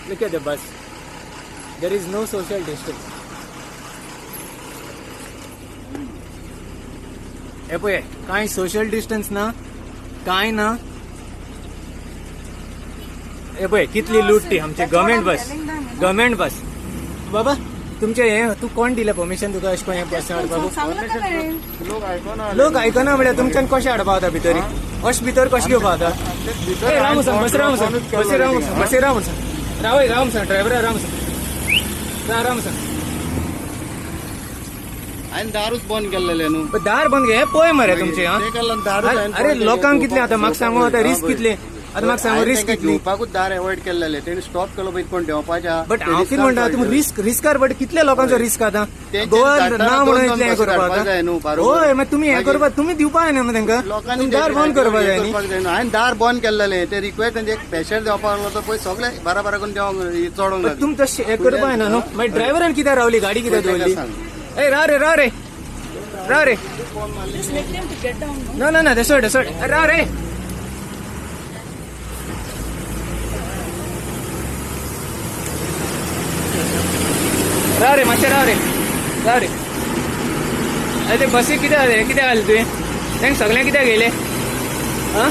Look at the bus. There is no social distance. हे पळय कांय सोशल डिस्टन्स ना, कांय ना. हे पळय कितली लुटती आमचे गव्हर्मेंट बस. बाबा तुमचे हे तू कोण दिलें परमिशन तुका अशें कोण बस हाडपाक? लोक आयकना म्हळ्यार तुमच्यान कशें हाडपा वता भितर? अशें भितर कशें घेवपा वता? राव सांग, बस राव सांग, बसी राव सांग, बसी राव सांग, राव सांग, ड्रायव्हर राव सांग, राव सांग. हांवें दारूच बंद केल्लेले न्हू. दार बंद घे पळय मरे तुमचे. दारू अरे लोकांक कितले आता म्हाका सांगू, आता रिस्क कितले, आता म्हाका सांगू रिस्क कितली. घेवपाकूच दार एवॉइड केल्लेले तेणी स्टॉप केलो पळय कोण देवपाच्या. बट हांव कितें म्हणटा तुम्ही रिस्कार बट कितले लोकांचो रिस्क आता गोवा ना म्हणून इतलें हें करपा आता. होय मागीर तुमी हें करपा तुमी दिवपा जायना न्हू तांकां. लोकांनी दार बंद करपा जाय न्ही. हांवें दार बंद केल्लेले ते रिक्वेस्ट एक पेशंट देवपाक लागलो तो पळय सगळे बारा करून देवंक चडोंक तुमी तशें हें करपा जायना न्हू. मागीर ड्रायव्हरान कित्याक रावली, गाडी कित्याक दवरली? ए राव रे ना देसोड राव रे. राव रे मातशें राव रे. अरे ते बसीक कित्याक घाले तुवें? तांकां सगळ्यांक कित्याक गेले? आं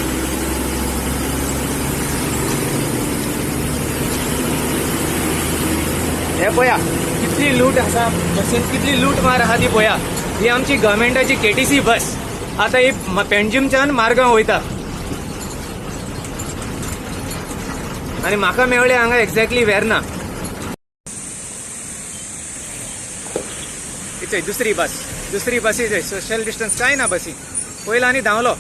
हे पळया कितली लूट आसा बसीन, कितली लूट मार आहा ती पळया. ही आमची गव्हर्मेंटाची केटीसी बस आता ही पेंजिमच्यान मारगांव वयता आनी म्हाका मेवले हांगा एक्झॅक्टली वेर्ना. दुसरी बस सोशल डिस्टन्स काय ना बसी. पयला आनी धांवलो.